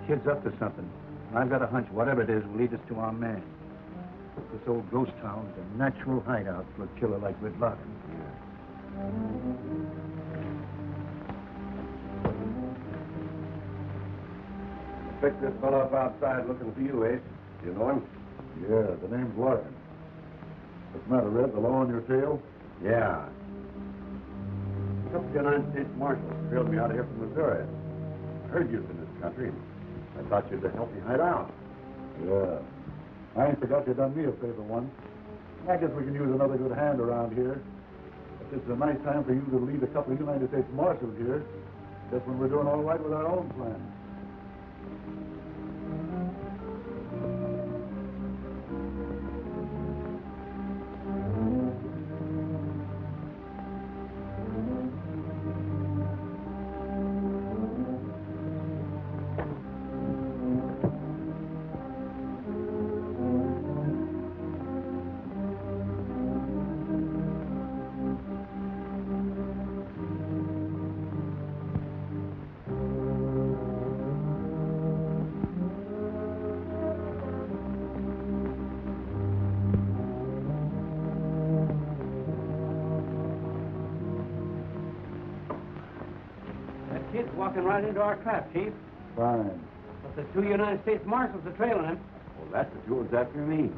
kid's up to something. I've got a hunch whatever it is will lead us to our man. This old ghost town is a natural hideout for a killer like Red Larkin. Yeah. Picked this fellow up outside looking for you, Ace. Do you know him? Yeah, the name's Larkin. What's the matter, Red? The law on your tail? Yeah. A couple of United States Marshals trailed me out of here from Missouri. I heard you'd been in this country. I thought you'd help me hide out. Yeah. I ain't forgot you done me a favor once. I guess we can use another good hand around here. But this is a nice time for you to lead a couple of United States Marshals here, just when we're doing all right with our own plans. Walking right into our trap, Chief. Fine. But the two United States Marshals are trailing him. Well, that's the two after me.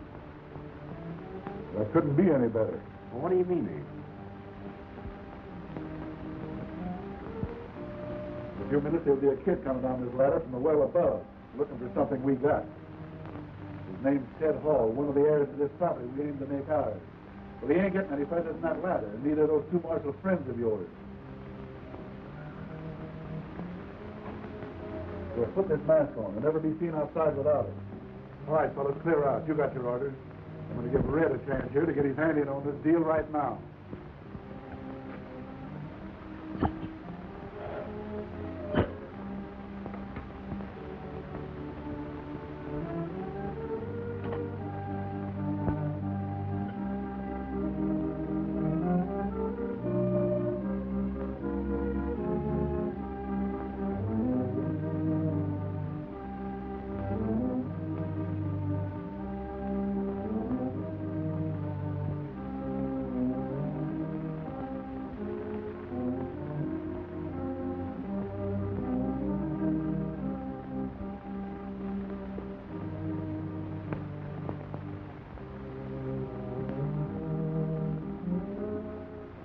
That couldn't be any better. Well, what do you mean, Ace? In a few minutes, there'll be a kid coming down this ladder from the well above, looking for something we got. His name's Ted Hall, one of the heirs to this property we aim to make ours. Well, he ain't getting any further than that ladder, and neither are those two Marshal friends of yours. So put this mask on. You'll never be seen outside without it. All right, fellas, clear out. You got your orders. I'm going to give Red a chance here to get his hand in on this deal right now.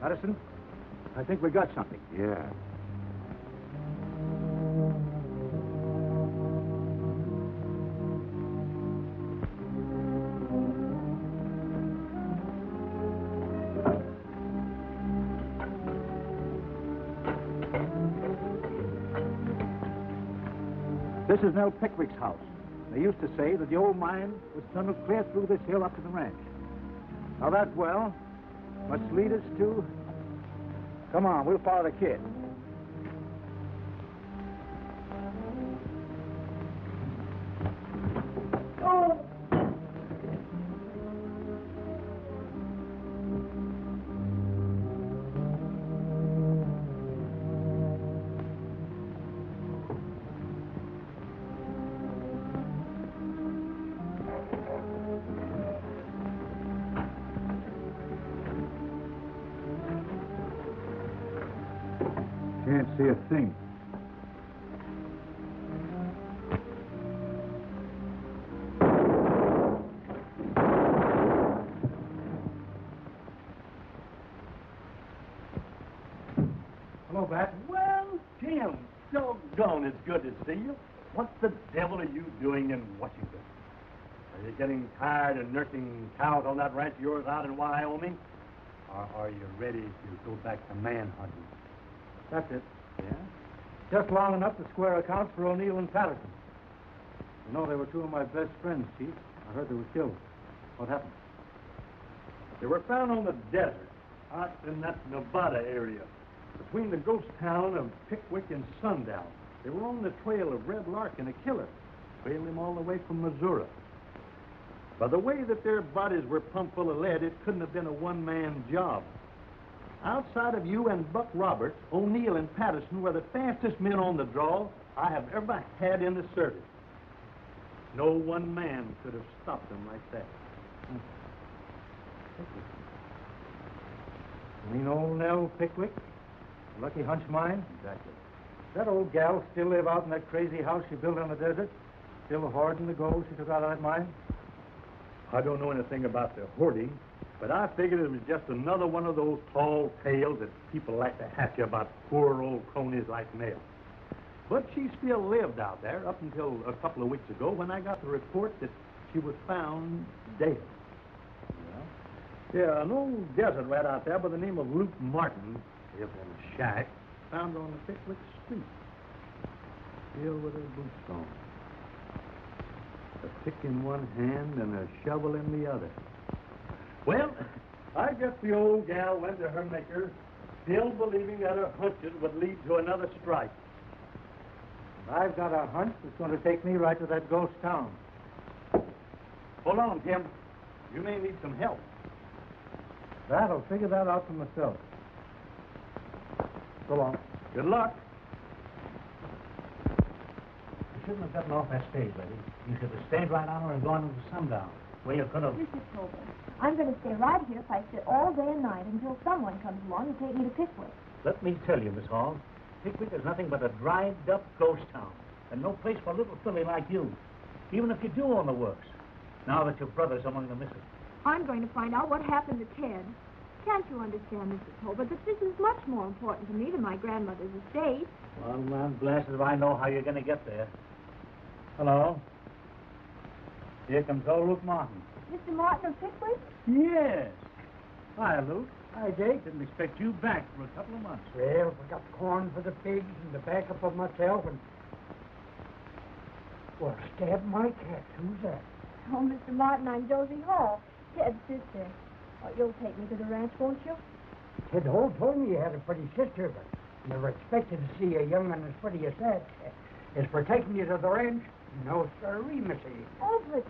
Patterson, I think we got something. Yeah. This is Nell Pickwick's house. They used to say that the old mine was tunneled clear through this hill up to the ranch. Now that well must lead us to... Come on, we'll follow the kid. Oh! Can't see a thing. Hello, Bat. Well, Jim, doggone, it's good to see you. What the devil are you doing in Washington? Are you getting tired of nursing cows on that ranch of yours out in Wyoming? Or are you ready to go back to man hunting? That's it. Yeah? Just long enough to square accounts for O'Neill and Patterson. You know, they were two of my best friends, Chief. I heard they were killed. What happened? They were found on the desert, out in that Nevada area, between the ghost town of Pickwick and Sundown. They were on the trail of Red Larkin, a killer. Trailed him all the way from Missouri. By the way that their bodies were pumped full of lead, it couldn't have been a one-man job. Outside of you and Buck Roberts, O'Neill and Patterson were the fastest men on the draw I have ever had in the service. No one man could have stopped them like that. You mean old Nell Pickwick? Lucky Hunch mine? Exactly. Does that old gal still live out in that crazy house she built on the desert? Still hoarding the gold she took out of that mine? I don't know anything about the hoarding, but I figured it was just another one of those tall tales that people like to hatch about poor old cronies like Nell. But she still lived out there up until a couple of weeks ago when I got the report that she was found dead. Yeah, an old desert rat out there by the name of Luke Martin lived in a shack found on the Pickwick Street, still with her boots on. A pick in one hand and a shovel in the other. Well, I guess the old gal went to her maker, still believing that her hunches would lead to another strike. I've got a hunch that's going to take me right to that ghost town. Hold on, Tim. You may need some help. I'll figure that out for myself. So long. Good luck. You shouldn't have gotten off that stage, lady. You should have stayed right on her and gone into sundown. Well, you could have. Mr. Tobin, I'm going to stay right here if I sit all day and night until someone comes along and take me to Pickwick. Let me tell you, Miss Hall, Pickwick is nothing but a dried-up ghost town, and no place for a little filly like you, even if you do own the works, now that your brother's among the missing. I'm going to find out what happened to Ted. Can't you understand, Mr. Tobin, that this is much more important to me than my grandmother's estate? Well, man, blasted if I know how you're going to get there. Hello. Here comes old Luke Martin. Mr. Martin of Pickwick? Yes. Hi, Luke. Hi, Jake. Didn't expect you back for a couple of months. Well, we got corn for the pigs and the backup of myself and... Well, stab my cat. Who's that? Oh, Mr. Martin, I'm Josie Hall, Ted's sister. Oh, you'll take me to the ranch, won't you? Ted Hall told me you had a pretty sister, but never expected to see a young one as pretty as that. As for taking you to the ranch, no, sirree, missy. Oh, but...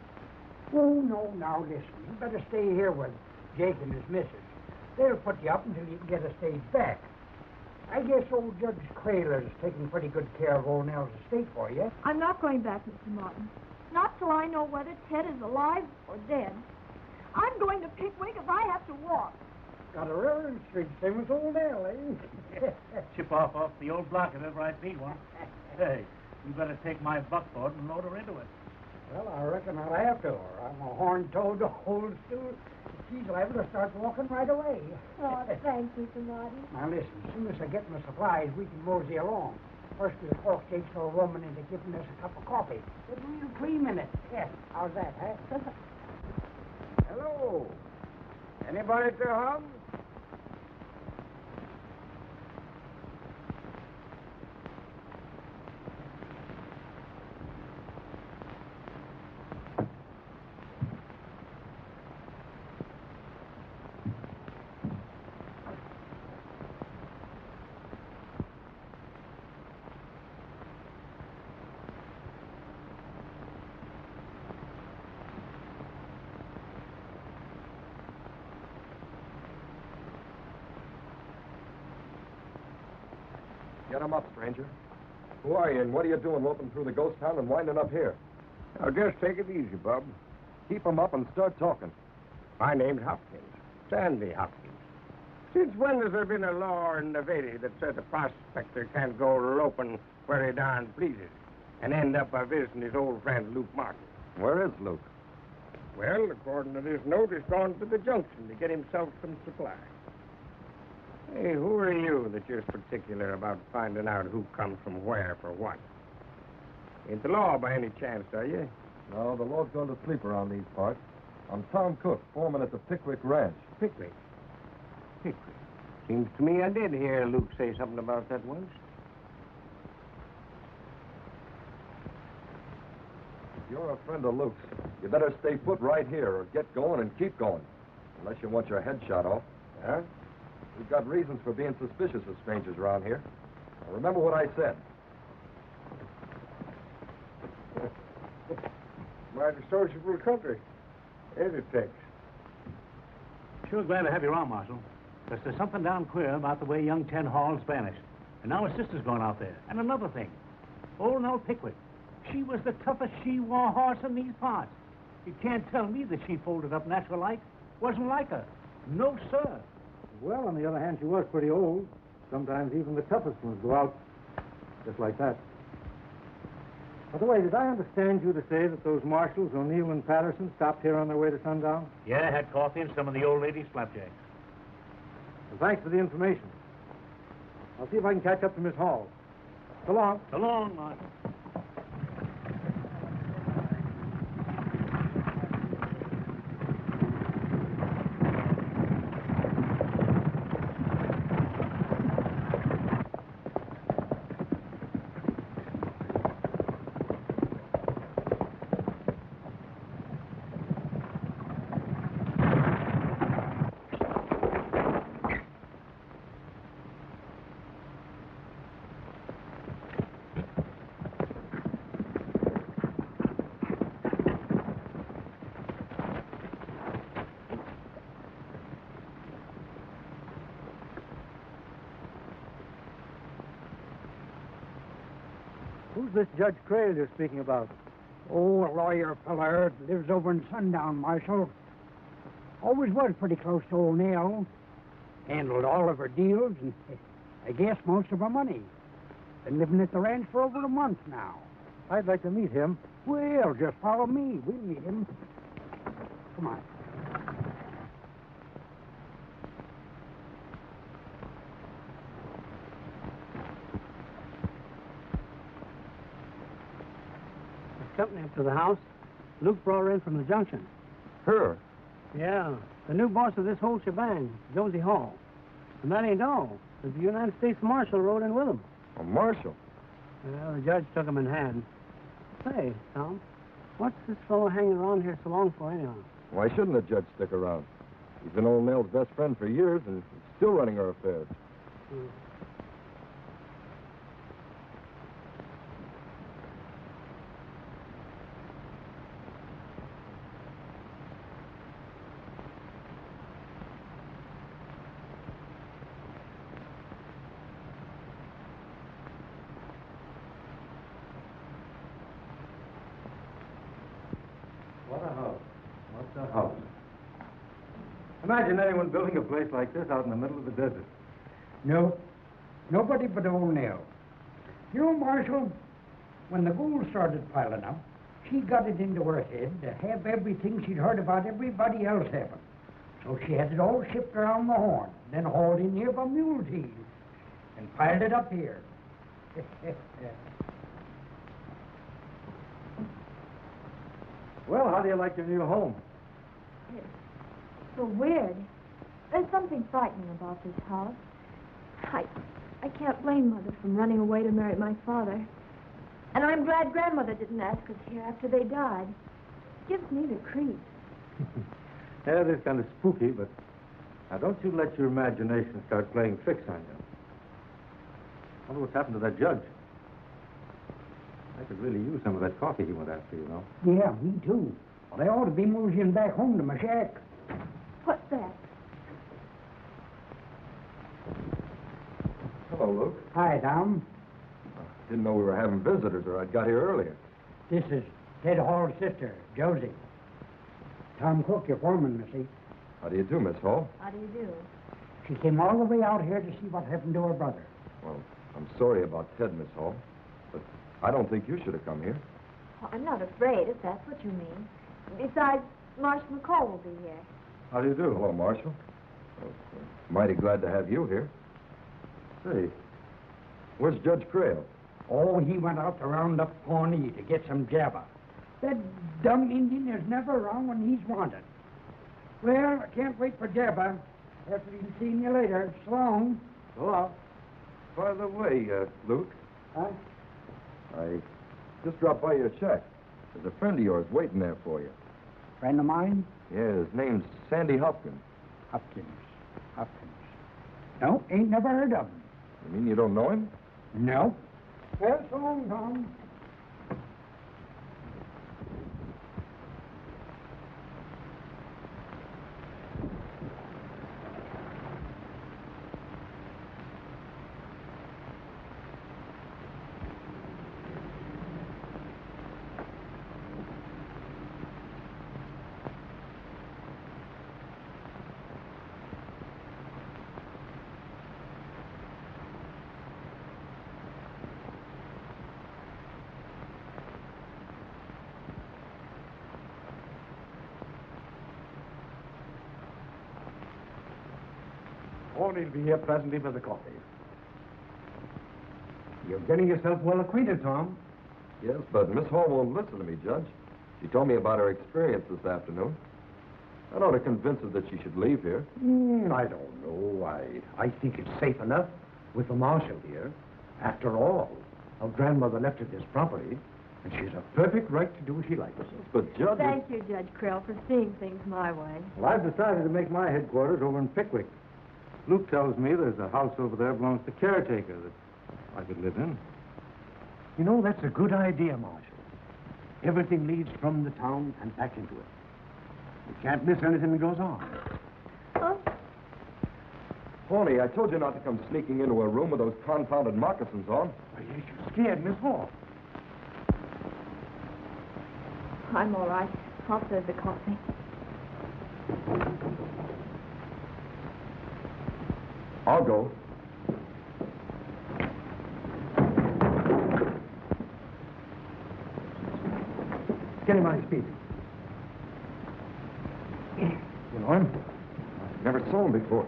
Oh, no, now, listen. You better stay here with Jake and his missus. They'll put you up until you can get a stage back. I guess old Judge Crayler's taking pretty good care of old Nell's estate for you. I'm not going back, Mr. Martin. Not till I know whether Ted is alive or dead. I'm going to Pickwick if I have to walk. Got a railroad street, same as old Nell, eh? Chip off the old block if ever I see one. Hey, you better take my buckboard and load her into it. Well, I reckon I'll have to, or I'm a horn-toed old stool. She's liable to start walking right away. Oh, thanks, Mr. Martin. Now, listen, as soon as I get my supplies, we can mosey along. First, we'll talk Jake's old woman into giving us a cup of coffee. Get real cream in it. Yeah, how's that, huh? Hello. Anybody to hug? Get him up, stranger. Who are you, and what are you doing loping through the ghost town and winding up here? Now, just take it easy, bub. Keep him up and start talking. My name's Hopkins, Sandy Hopkins. Since when has there been a law in Nevada that says a prospector can't go loping where he darn pleases and end up by visiting his old friend Luke Martin? Where is Luke? Well, according to this note, he's gone to the junction to get himself some supplies. Hey, who are you that you're particular about finding out who comes from where for what? Ain't the law by any chance, are you? No, the law's going to sleep around these parts. I'm Tom Cook, foreman at the Pickwick Ranch. Pickwick. Pickwick. Seems to me I did hear Luke say something about that once. If you're a friend of Luke's, you better stay put right here or get going and keep going. Unless you want your head shot off. Huh? We've got reasons for being suspicious of strangers around here. Now, remember what I said. Mighty sociable country. Ain't it, Tex? Sure glad to have you around, Marshal. Because there's something down queer about the way young Ted Hall's vanished. And now his sister's gone out there. And another thing. Old Nell Pickwick. She was the toughest she-war horse in these parts. You can't tell me that she folded up natural like. Wasn't like her. No, sir. Well, on the other hand, she was pretty old. Sometimes even the toughest ones go out just like that. By the way, did I understand you to say that those Marshals, O'Neill and Patterson, stopped here on their way to Sundown? Yeah, had coffee and some of the old lady's flapjacks. Well, thanks for the information. I'll see if I can catch up to Miss Hall. So long. So long, Marshal. Who's this Judge Creel you're speaking about? Oh, a lawyer feller lives over in Sundown, Marshal. Always was pretty close to old Nell. Handled all of her deals and I guess most of her money. Been living at the ranch for over a month now. I'd like to meet him. Well, just follow me. We'll meet him. Come on. Company up to the house. Luke brought her in from the junction. Her? Yeah, the new boss of this whole shebang, Josie Hall. And that ain't all. There's the United States Marshal rode in with him. A Marshal? Well, the judge took him in hand. Say, Tom, what's this fellow hanging around here so long for anyhow? Why shouldn't the judge stick around? He's been old Nell's best friend for years and he's still running her affairs. What a house. What a house. Imagine anyone building a place like this out in the middle of the desert. No, nobody but old Nell. You know, Marshal, when the gold started piling up, she got it into her head to have everything she'd heard about everybody else happen. So she had it all shipped around the Horn, then hauled in here by mule team, and piled it up here. Well, how do you like your new home? It's so weird. There's something frightening about this house. I can't blame Mother from running away to marry my father. And I'm glad Grandmother didn't ask us here after they died. It gives me the creeps. Yeah, it is kind of spooky, but now don't you let your imagination start playing tricks on you. I wonder what's happened to that judge. I could really use some of that coffee he went after, you know. Yeah, me too. Well, they ought to be moseying back home to my shack. What's that? Hello, Luke. Hi, Tom. Didn't know we were having visitors or I'd got here earlier. This is Ted Hall's sister, Josie. Tom Cook, your foreman, Missy. How do you do, Miss Hall? How do you do? She came all the way out here to see what happened to her brother. Well, I'm sorry about Ted, Miss Hall, but I don't think you should have come here. Well, I'm not afraid, if that's what you mean. Besides, Marshal McCoy will be here. How do you do? Hello, Marshal. Well, mighty glad to have you here. Say, where's Judge Creel? Oh, he went out to round up Pawnee to get some jabba. That dumb Indian is never around when he's wanted. Well, I can't wait for jabba. After seeing you later. So long. So long. By the way, Luke, Huh? I just dropped by your shack. There's a friend of yours waiting there for you. Friend of mine? Yeah, his name's Sandy Hopkins. Hopkins. No, ain't never heard of him. You mean you don't know him? No. Well, so long, Tom. Only will be here presently for the coffee. You're getting yourself well acquainted, Tom. Yes, but Miss Hall won't listen to me, Judge. She told me about her experience this afternoon. I ought to convince her that she should leave here. I don't know. I think it's safe enough with the Marshal here. After all, her grandmother left her this property, and she's a perfect right to do as she likes. But, Judge... Thank you, Judge Krill, for seeing things my way. Well, I've decided to make my headquarters over in Pickwick. Luke tells me there's a house over there belongs to the caretaker that I could live in. You know, that's a good idea, Marshal. Everything leads from the town and back into it. You can't miss anything that goes on. Huh? Pony, I told you not to come sneaking into a room with those confounded moccasins on. You scared Miss Hall. I'm all right. I'll serve the coffee. I'll go. Get him on his feet. You know him? I never saw him before.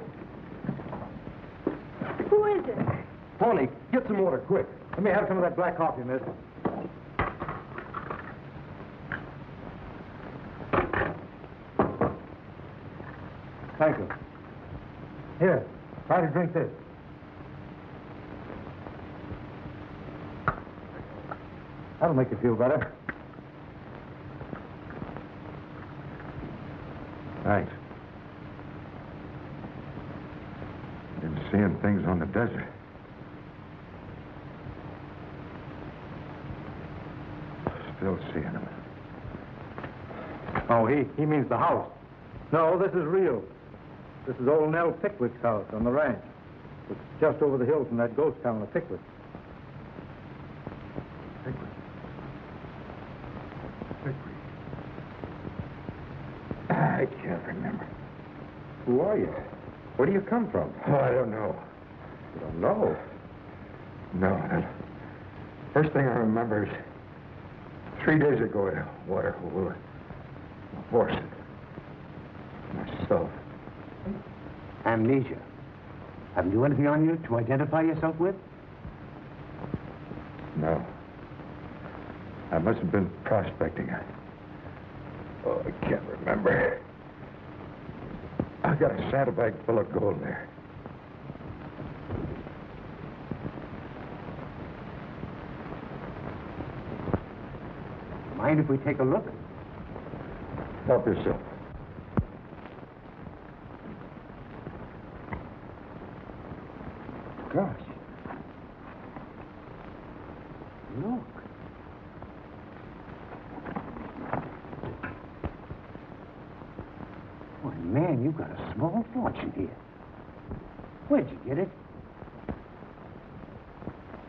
Who is it? Pony, get some water, quick. Let me have some of that black coffee, miss. Thank you. Here, try to drink this. That'll make you feel better. Thanks. Been seeing things on the desert. Still seeing them. Oh, he means the house. No, this is real. This is old Nell Pickwick's house on the ranch. It's just over the hill from that ghost town of Pickwick. Pickwick. I can't remember. Who are you? Where do you come from? Oh, I don't know. You don't know? No, the first thing I remember is 3 days ago at a water hole, a horse, myself. Amnesia. Haven't you anything on you to identify yourself with? No. I must have been prospecting. Oh, I can't remember. I got a saddlebag full of gold there. Mind if we take a look? Help yourself. Gosh. Look. Why, man, you've got a small fortune here. Where'd you get it?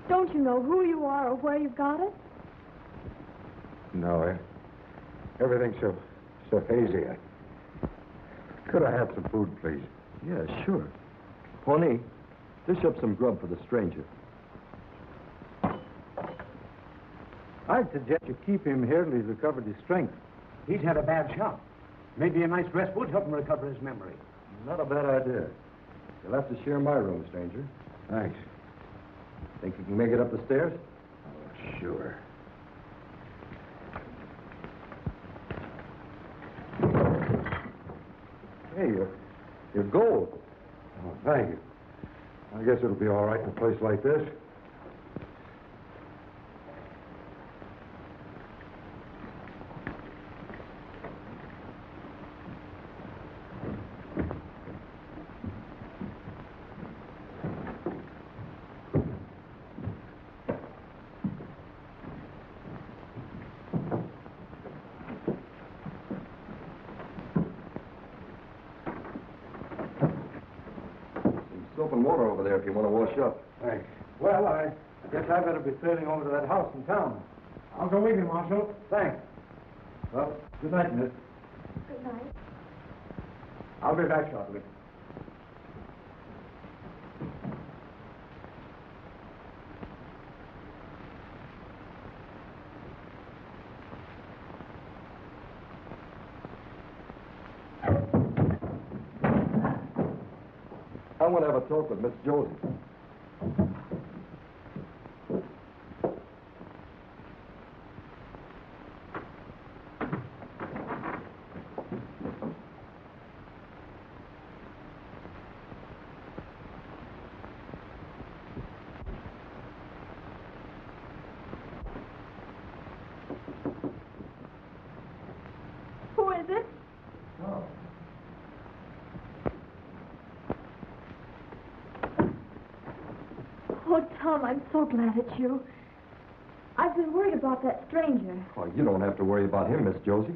Don't you know who you are or where you got it? No, everything's so hazy. Could I have some food, please? Yeah, sure. Pony, dish up some grub for the stranger. I'd suggest you keep him here till he's recovered his strength. He's had a bad shock. Maybe a nice rest would help him recover his memory. Not a bad idea. You'll have to share my room, stranger. Thanks. Think you can make it up the stairs? Oh, sure. Hey, your gold. Oh, thank you. I guess it'll be all right in a place like this. Soap and water over there if you want to wash up. Thanks. Well, I guess I better be sailing over to that house in town. I'll go with you, Marshal. Thanks. Well, good night, miss. Good night. I'll be back shortly. I want to have a talk with Miss Josie. Who is it? Oh, Tom, I'm so glad it's you. I've been worried about that stranger. Oh, you don't have to worry about him, Miss Josie.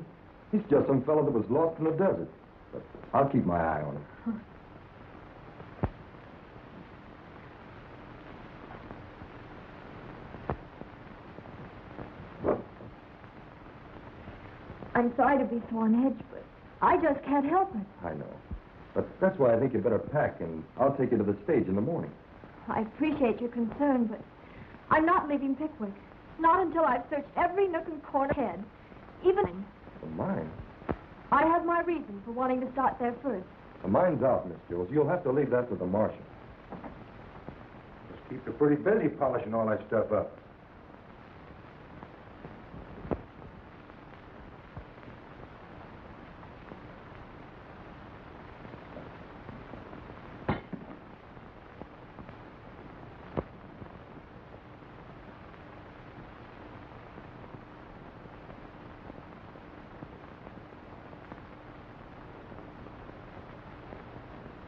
He's just some fellow that was lost in the desert. But I'll keep my eye on him. I'm sorry to be so on edge, but I just can't help it. I know. But that's why I think you better pack, and I'll take you to the stage in the morning. I appreciate your concern, but I'm not leaving Pickwick. Not until I've searched every nook and corner ahead. Even... The mine? I have my reason for wanting to start there first. The mine's out, Miss Josie. You'll have to leave that to the Marshal. Just keep you pretty busy polishing all that stuff up.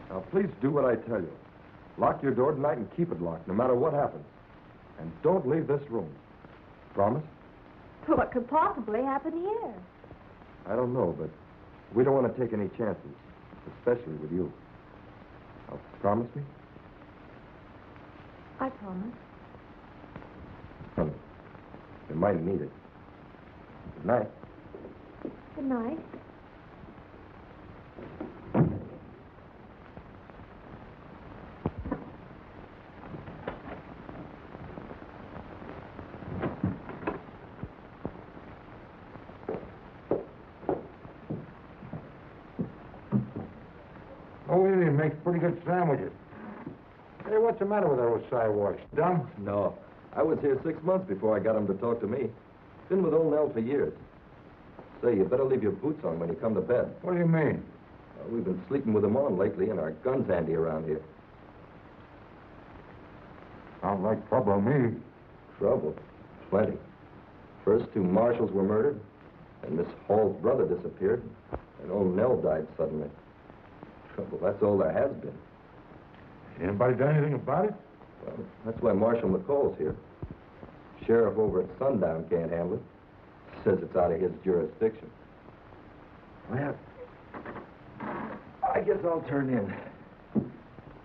Now, please do what I tell you. Lock your door tonight and keep it locked, no matter what happens. And don't leave this room. Promise? What could possibly happen here? I don't know, but we don't want to take any chances, especially with you. Now, promise me? I promise. Honey, you might need it. Good night. Good night. Oh, he makes pretty good sandwiches. Hey, what's the matter with those sidewalks? Dumb? No. I was here 6 months before I got him to talk to me. Been with old Nell for years. Say, you better leave your boots on when you come to bed. What do you mean? We've been sleeping with them on lately, and our guns handy around here. Sounds like trouble to me. Trouble? Plenty. First 2 marshals were murdered, and Miss Hall's brother disappeared, and old Nell died suddenly. Trouble, that's all there has been. Anybody done anything about it? Well, that's why Marshal McCoy's here. Sheriff over at Sundown can't handle it. Says it's out of his jurisdiction. Well, I guess I'll turn in.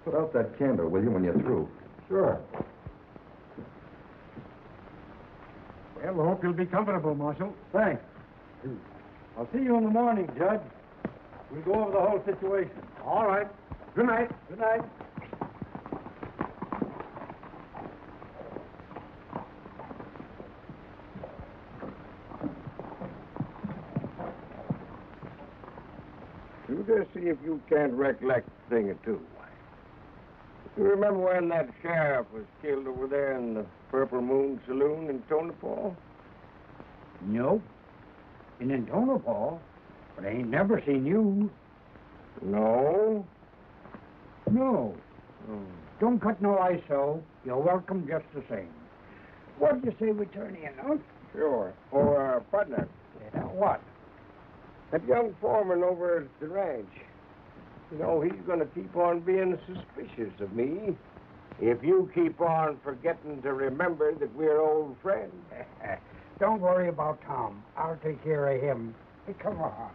Put out that candle, will you, when you're through? Sure. Well, I hope you'll be comfortable, Marshal. Thanks. I'll see you in the morning, Judge. We'll go over the whole situation. All right. Good night. Good night. You just see if you can't recollect a thing or two. You remember when that sheriff was killed over there in the Purple Moon Saloon in Tonopah? No. Been in Tonopah, but I ain't never seen you. No? No. Don't cut no ISO. You're welcome just the same. What'd you say we turn in, huh? Sure. Or, partner, What? that young foreman over at the ranch. You know, he's going to keep on being suspicious of me if you keep on forgetting to remember that we're old friends. Don't worry about Tom. I'll take care of him. Hey, come on.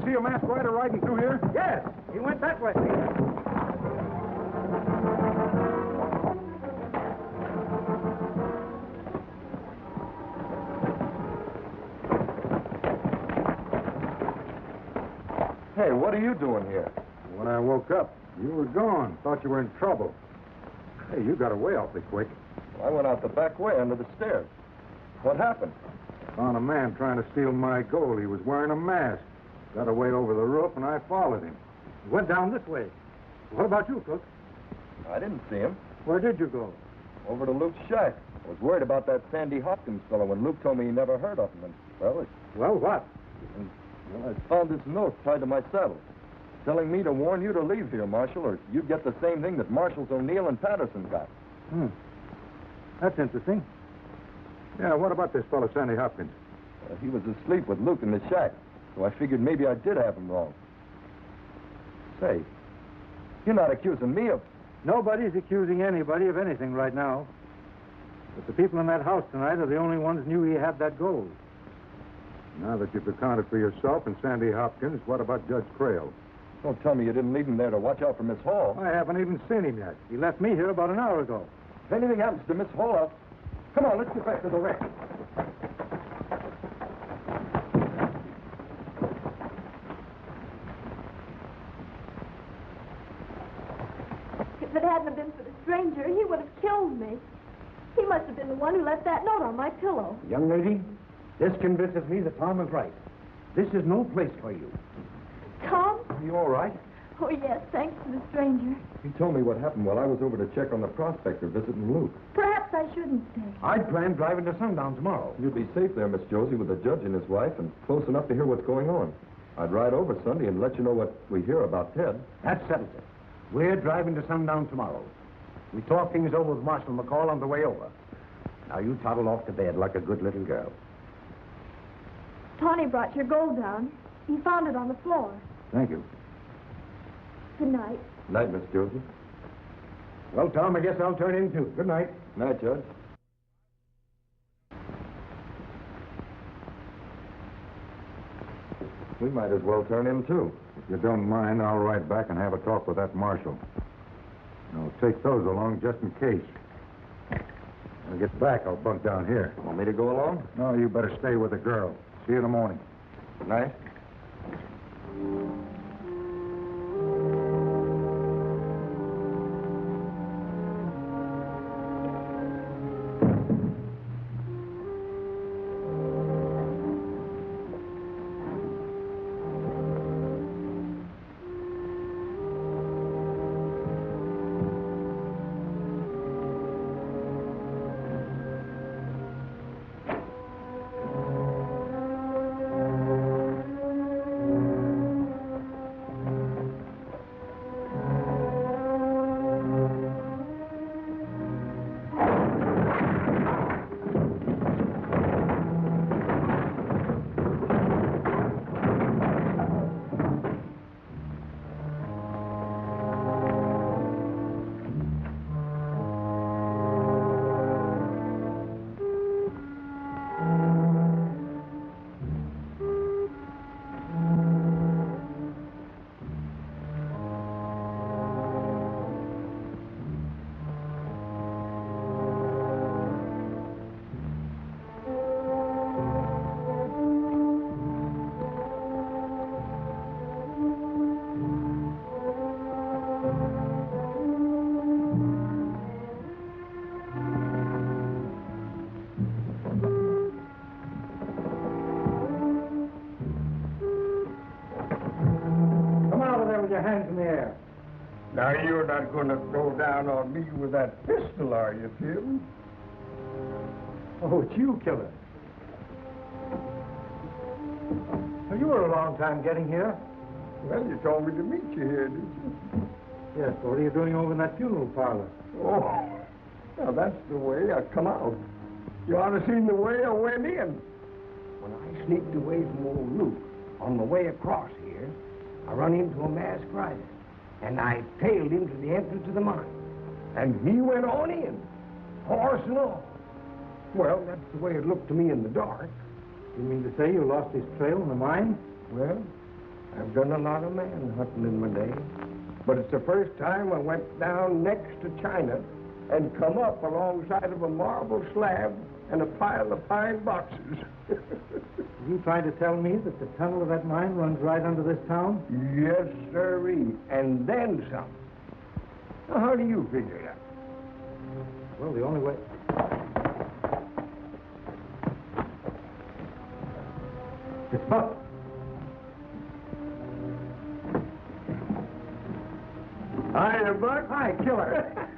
see a masked rider riding through here? Yes, he went that way. Hey, what are you doing here? When I woke up, you were gone. Thought you were in trouble. Hey, you got away awfully quick. Well, I went out the back way under the stairs. What happened? Found a man trying to steal my gold. He was wearing a mask. Got away over the roof, and I followed him. He went down this way. What about you, Cook? I didn't see him. Where did you go? Over to Luke's shack. I was worried about that Sandy Hopkins fellow when Luke told me he never heard of him. And, Well, what? I found this note tied to my saddle, telling me to warn you to leave here, Marshal, or you'd get the same thing that Marshals O'Neill and Patterson got. That's interesting. Yeah, what about this fellow, Sandy Hopkins? He was asleep with Luke in the shack, so I figured maybe I did have him wrong. Say, you're not accusing me of... Nobody's accusing anybody of anything right now. But the people in that house tonight are the only ones knew he had that gold. Now that you've accounted for yourself and Sandy Hopkins, what about Judge Crail? Don't tell me you didn't leave him there to watch out for Miss Hall. I haven't even seen him yet. He left me here about an hour ago. If anything happens to Miss Hall, come on, let's get back to the wreck. If it hadn't have been for the stranger, he would have killed me. He must have been the one who left that note on my pillow. Young lady, this convinces me that Tom is right. This is no place for you. Tom? Are you all right? Oh, yes, thanks to the stranger. He told me what happened while I was over to check on the prospector visiting Luke. Perhaps I shouldn't stay. I'd planned driving to Sundown tomorrow. You'd be safe there, Miss Josie, with the judge and his wife, and close enough to hear what's going on. I'd ride over Sunday and let you know what we hear about Ted. That settles it. We're driving to Sundown tomorrow. We talked things over with Marshal McCoy on the way over. Now you toddle off to bed like a good little girl. Tawny brought your gold down. He found it on the floor. Thank you. Good night. Night, Miss Josie. Well, Tom, I guess I'll turn in too. Good night. Night, Judge. We might as well turn in, too. If you don't mind, I'll ride back and have a talk with that marshal. I'll take those along just in case. When I get back, I'll bunk down here. Want me to go along? No, you better stay with the girl. See you in the morning. Good night. Your hands in the air. Now, you're not going to throw down on me with that pistol, are you, Tim? Oh, it's you, killer. Well, you were a long time getting here. Well, you told me to meet you here, did you? Yes, but what are you doing over in that funeral parlor? Oh, now that's the way I come out. You ought to seen the way I went in. When I sneaked away from old Luke, on the way across here, I run into a masked rider, and I tailed him to the entrance of the mine. And he went on in, horse and all. Well, that's the way it looked to me in the dark. You mean to say you lost his trail in the mine? Well, I've done a lot of man hunting in my day, but it's the first time I went down next to China and come up alongside of a marble slab and a pile of pine boxes. Are you trying to tell me that the tunnel of that mine runs right under this town? Yes, sirree, and then some. Now, how do you figure that? Well, the only way... It's Buck. Hi, Buck. Hi, killer.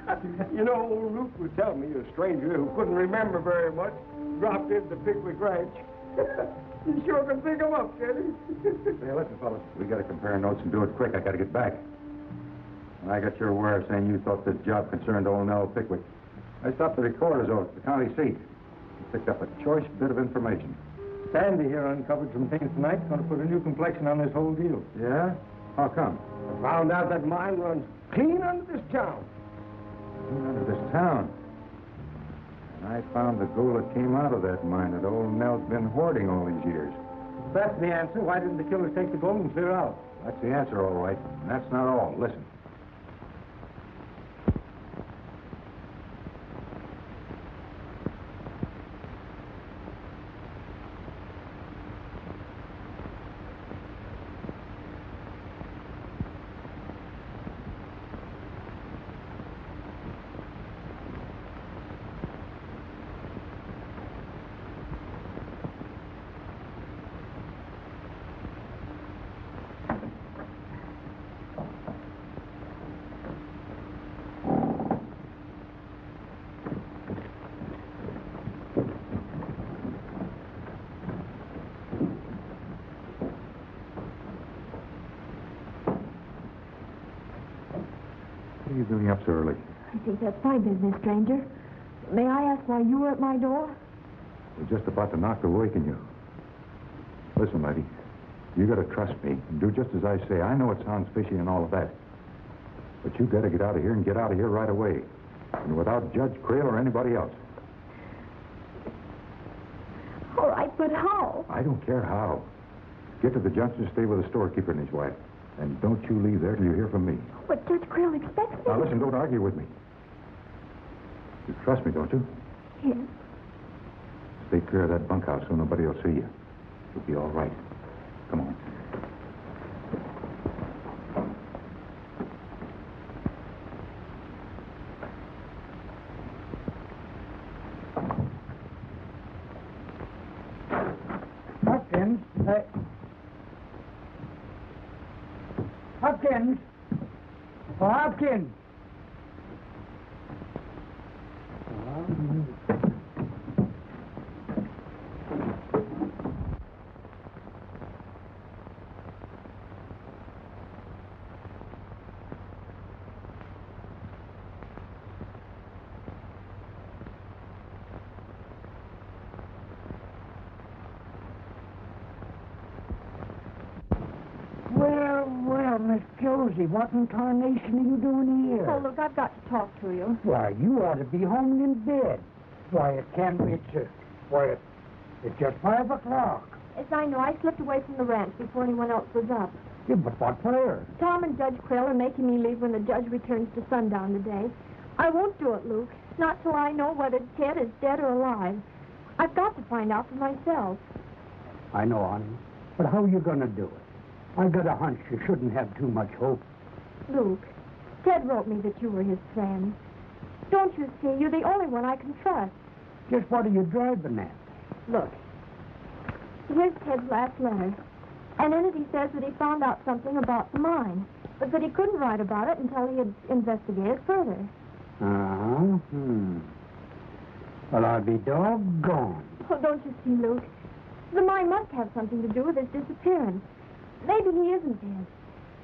You know, old Luke was telling me a stranger who couldn't remember very much dropped into Pickwick Ranch. You sure can pick him up, can he? Hey, listen, fellas. We got to compare notes and do it quick. I got to get back. When I got your wire saying you thought this job concerned old Nell Pickwick, I stopped the recorder's office, the county seat, and picked up a choice bit of information. Sandy here uncovered some things tonight. Going to put a new complexion on this whole deal. Yeah? How come? I found out that mine runs clean under this town. Under this town. And I found the gold that came out of that mine that old Nell's been hoarding all these years. If that's the answer, why didn't the killers take the gold and clear out? That's the answer, all right. And that's not all. Listen. What are you doing up so early? I think that's my business, stranger. May I ask why you were at my door? We're just about to knock to waken you. Listen, lady, you got to trust me and do just as I say. I know it sounds fishy and all of that, but you got to get out of here and get out of here right away, and without Judge Creel or anybody else. All right, but how? I don't care how. Get to the Junction, stay with the storekeeper and his wife, and don't you leave there till you hear from me. What Judge Creel expects me. Now listen, don't argue with me. You trust me, don't you? Yes. Stay clear of that bunkhouse so nobody will see you. You'll be all right. Come on. Hopkins. Hopkins. Oh, Hopkins. Well, Miss Josie, what in tarnation are you doing here? Oh, look, I've got to talk to you. Why, you ought to be home and in bed. Why, it can't be. It's just 5 o'clock. Yes, I know. I slipped away from the ranch before anyone else was up. Yeah, but what for? Tom and Judge Creel are making me leave when the judge returns to sundown today. I won't do it, Luke. Not till I know whether Ted is dead or alive. I've got to find out for myself. I know, honey. But how are you going to do it? I got a hunch you shouldn't have too much hope. Luke, Ted wrote me that you were his friend. Don't you see? You're the only one I can trust. Just what are you driving at? Look, here's Ted's last letter. And in it he says that he found out something about the mine, but that he couldn't write about it until he had investigated further. Uh-huh. Well, I'll be doggone. Oh, don't you see, Luke? The mine must have something to do with his disappearance. Maybe he isn't dead.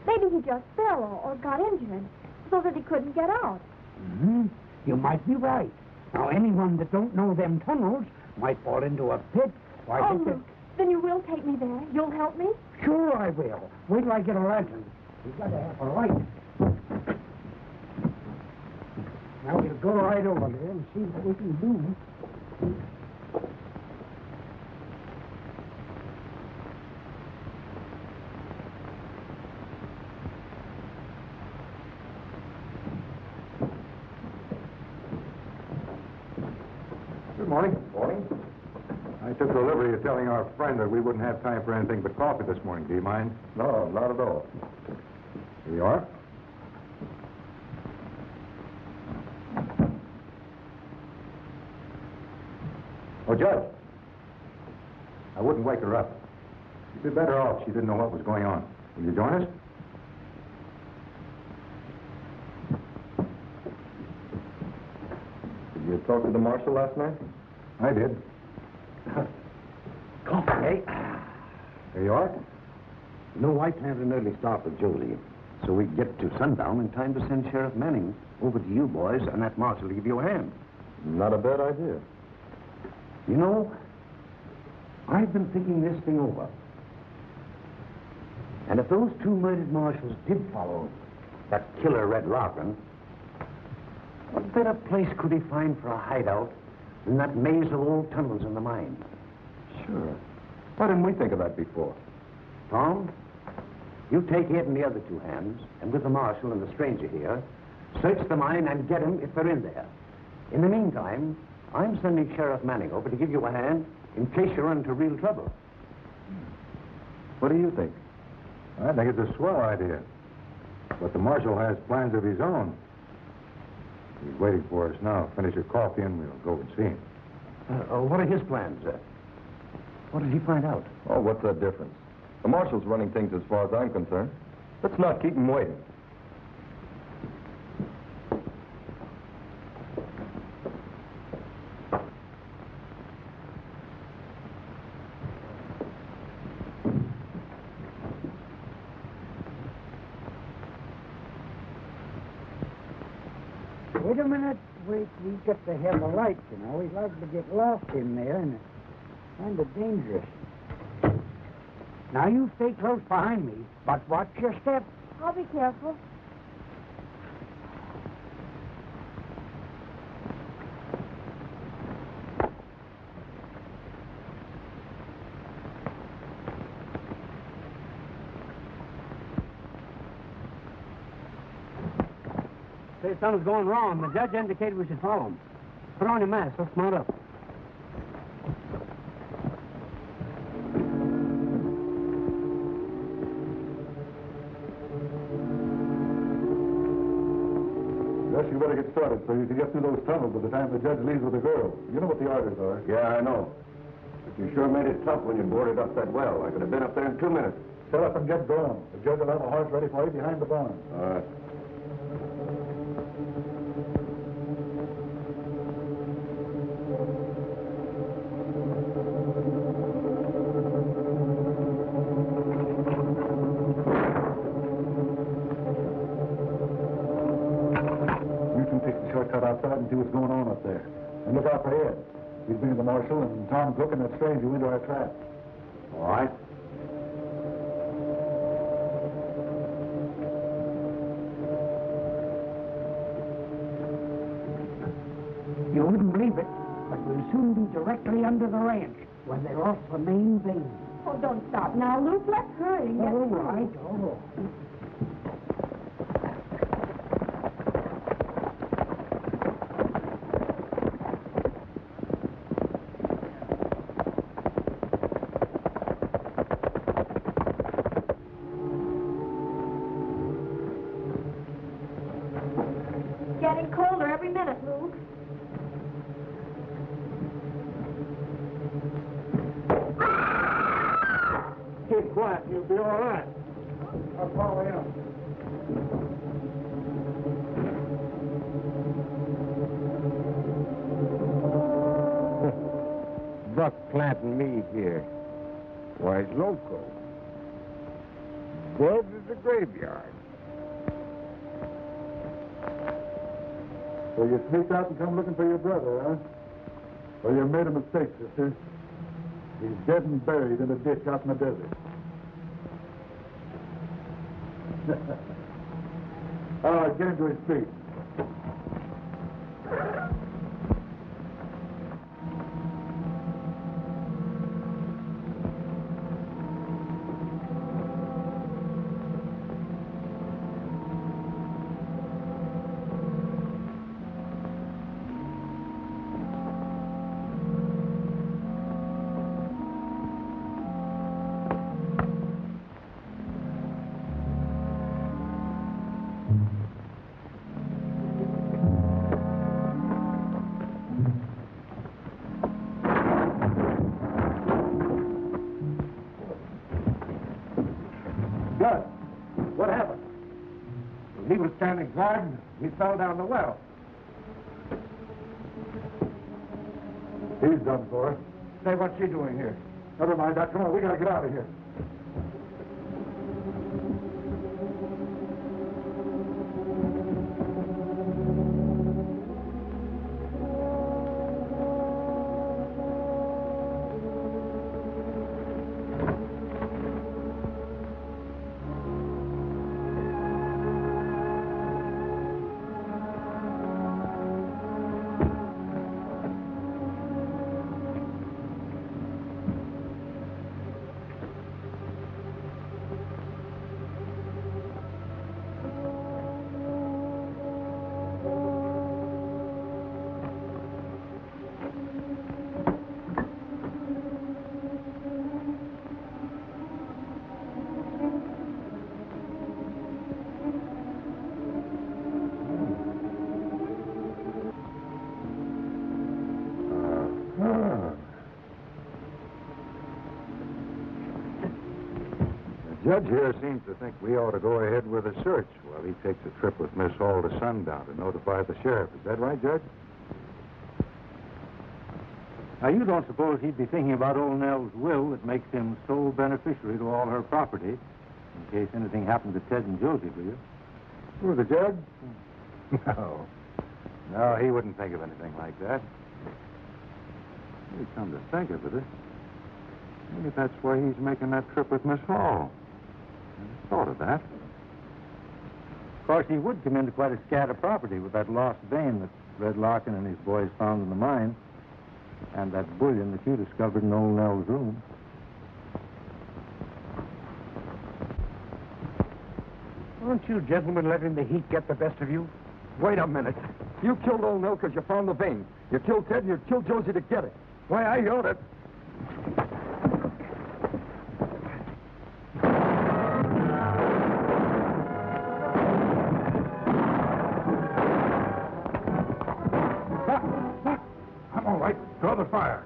Maybe he just fell or got injured so that he couldn't get out. Mm-hmm. You might be right. Now, anyone that don't know them tunnels might fall into a pit. Why, Luke, then you will take me there? You'll help me? Sure I will. Wait till I get a lantern. We've got to have a light. Now, we'll go right over there and see what we can do. Good morning. Morning. I took the liberty of telling our friend that we wouldn't have time for anything but coffee this morning. Do you mind? No, not at all. Here you are. Oh, Judge. I wouldn't wake her up. She'd be better off if she didn't know what was going on. Will you join us? Did you talk to the marshal last night? I did. Coffee, eh? There you are. No, I planned an early start with Josie, so we get to sundown in time to send Sheriff Manning over to you boys and that Marshal to give you a hand. Not a bad idea. You know, I've been thinking this thing over. And if those two murdered marshals did follow that killer Red Larkin, what better place could he find for a hideout than that maze of old tunnels in the mine? Sure. Why didn't we think of that before? Tom, you take it in the other two hands, and with the marshal and the stranger here, search the mine and get them if they're in there. In the meantime, I'm sending Sheriff Manning over to give you a hand in case you run into real trouble. What do you think? I think it's a swell idea. But the marshal has plans of his own. He's waiting for us now. Finish your coffee and we'll go and see him. What are his plans? What did he find out? Oh, what's that difference? The marshal's running things as far as I'm concerned. Let's not keep him waiting. Wait a minute. Wait, we got to have a light, you know. We'd like to get lost in there, and it's kind of dangerous. Now, you stay close behind me, but watch your step. I'll be careful. Say something's going wrong. The judge indicated we should follow him. Put on your mask. Let's mount up. Gus, you better get started so you can get through those tunnels by the time the judge leaves with the girl. You know what the orders are. Yeah, I know. But you sure made it tough when you boarded up that well. I could have been up there in 2 minutes. Shut up and get going. The judge will have a horse ready for you behind the barn. All right. Outside and see what's going on up there. And look out for Ed. He's bringing the marshal, and Tom's looking that stranger into our trap. All right. You wouldn't believe it, but we'll soon be directly under the ranch, where they lost the main vein. Oh, don't stop now, Luke. Let's hurry and get All through. right, all right. Getting colder every minute, Luke. Keep quiet. You'll be all right. I'll follow him. Buck planting me here. Why, it's loco. Dead as a graveyard. So you sneaked out and come looking for your brother, huh? Well, you made a mistake, sister. He's dead and buried in a ditch out in the desert. All right, get him to his feet. Guard, he fell down the well. He's done for. Say, what's she doing here? Never mind that. Come on, we gotta get out of here. The judge here seems to think we ought to go ahead with a search while he takes a trip with Miss Hall to Sundown to notify the sheriff. Is that right, Judge? Now, you don't suppose he'd be thinking about old Nell's will that makes him sole beneficiary to all her property, in case anything happened to Ted and Josie, do you? Who, the judge? No. No, he wouldn't think of anything like that. Maybe come to think of it, maybe that's why he's making that trip with Miss Hall. I never thought of that. Of course, he would come into quite a scat of property with that lost vein that Red Larkin and his boys found in the mine, and that bullion that you discovered in old Nell's room. Aren't you gentlemen letting the heat get the best of you? Wait a minute. You killed old Nell because you found the vein. You killed Ted and you killed Josie to get it. Why, I yelled it. I'm all right. Draw the fire.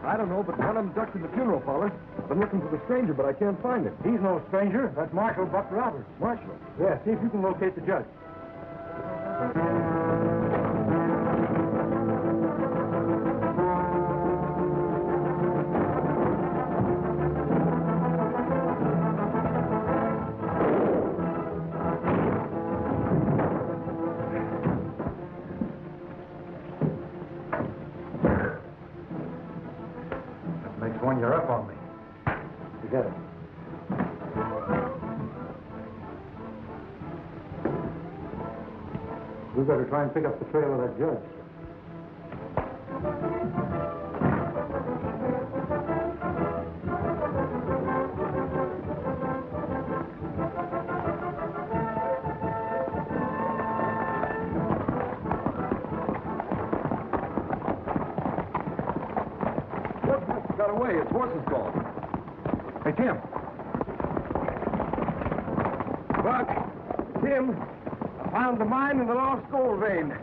I don't know, but one of them ducked in the funeral parlor. I've been looking for the stranger, but I can't find him. He's no stranger. That's Marshal Buck Roberts. Marshal? Yeah, see if you can locate the judge. When you're up on me. You get it. We better try and pick up the trail of that judge. Got away. His horse is gone. Hey, Tim. Buck, Tim. I found the mine and the lost gold vein.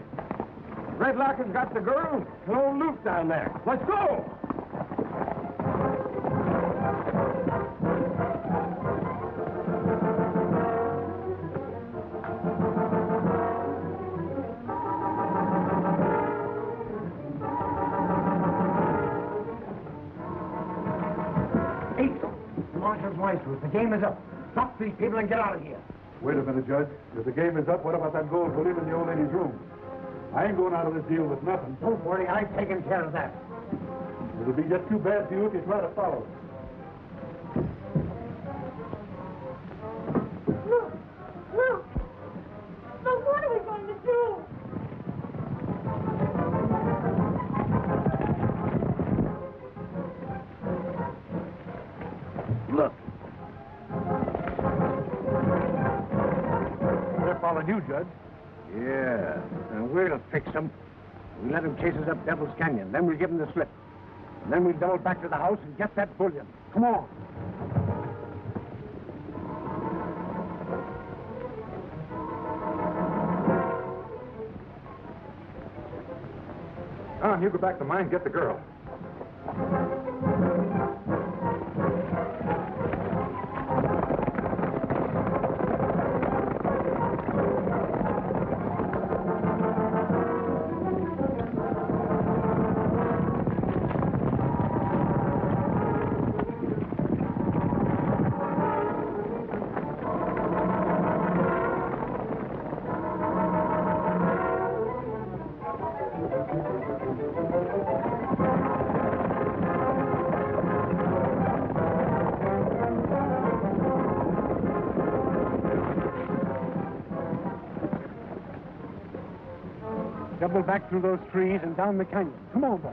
Red Lock has got the girl and old Luke down there. Let's go! Marshal's maestros. The game is up. Stop these people and get out of here. Wait a minute, Judge. If the game is up, what about that gold bullion in the old lady's room? I ain't going out of this deal with nothing. Don't worry, I've taken care of that. It'll be just too bad for you if you try to follow. Look! Look! Look, what are we going to do? Look. They're following you, Judge. Yeah, and we'll fix them. We'll let them chase us up Devil's Canyon. Then we'll give them the slip. And then we'll double back to the house and get that bullion. Come on. Tom, you go back to mine, get the girl. Double back through those trees and down the canyon. Come on, boys.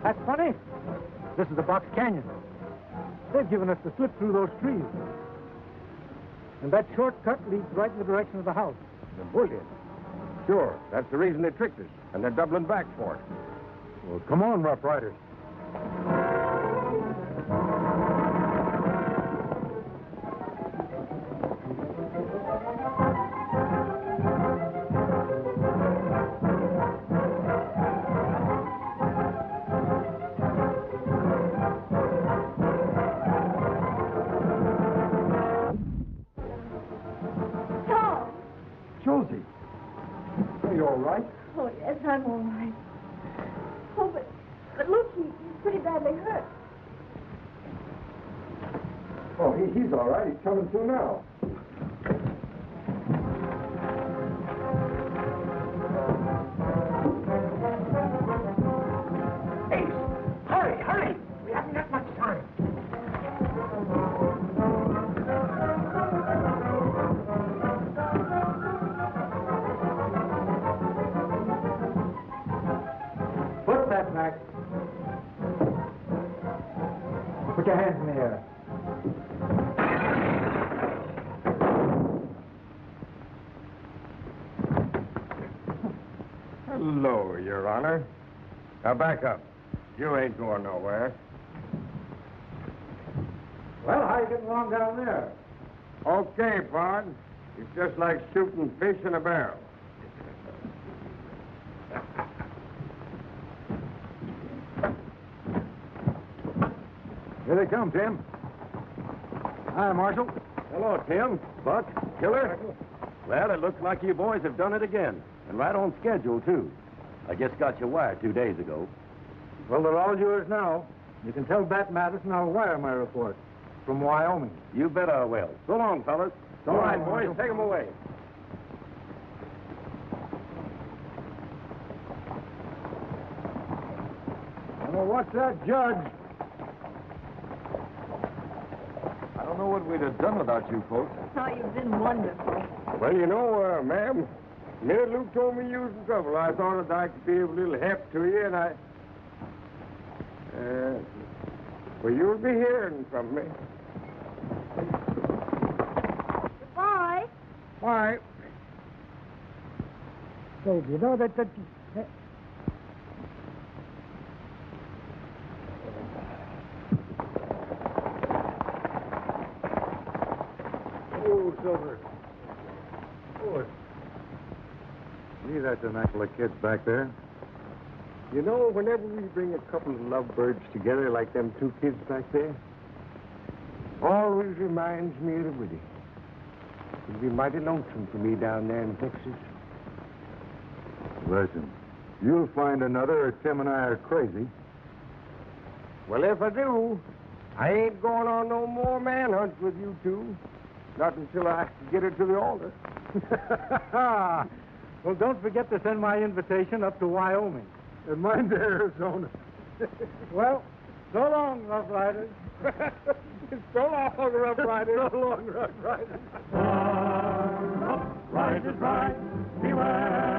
That's funny. This is the Box Canyon. They've given us the slip through those trees. And that shortcut leads right in the direction of the house. The bullion. Sure, that's the reason they tricked us, and they're doubling back for it. Well, come on, Rough Riders. Josie, are you all right? Oh, yes, I'm all right. Oh, but look, he's pretty badly hurt. Oh, he's all right. He's coming to now. Ace, hurry, hurry! We haven't got much time. Put that back. Put your hands in the air. Hello, Your Honor. Now back up. You ain't going nowhere. Well, how you getting along down there? Okay, Pard. It's just like shooting fish in a barrel. Here they come, Tim. Hi, Marshal. Hello, Tim. Buck. Killer. Well, it looks like you boys have done it again. And right on schedule, too. I just got your wire 2 days ago. Well, they're all yours now. You can tell Bat Madison I'll wire my report from Wyoming. You bet I will. So long, fellas. So All long, right, boys, Marshal. take them away. Well, what's that, Judge? I don't know what we'd have done without you folks. Oh, you've been wonderful. Well, you know, ma'am, the minute Luke told me you was in trouble, I thought that I could be of a little help to you, and I... well, you'll be hearing from me. Goodbye. Why? Say, you know that... Oh, Silver. Oh, Gee, that's a nice little kids back there. You know, whenever we bring a couple of lovebirds together like them two kids back there, always reminds me of the Woody. It'd be mighty lonesome for me down there in Texas. Listen, you'll find another or Tim and I are crazy. Well, if I do, I ain't going on no more manhunts with you two. Not until I get her to the altar. Well, don't forget to send my invitation up to Wyoming. And mine to Arizona. Well, so long, Rough Riders. So long, Rough Riders. So long, Rough Riders. Rough Riders ride, beware.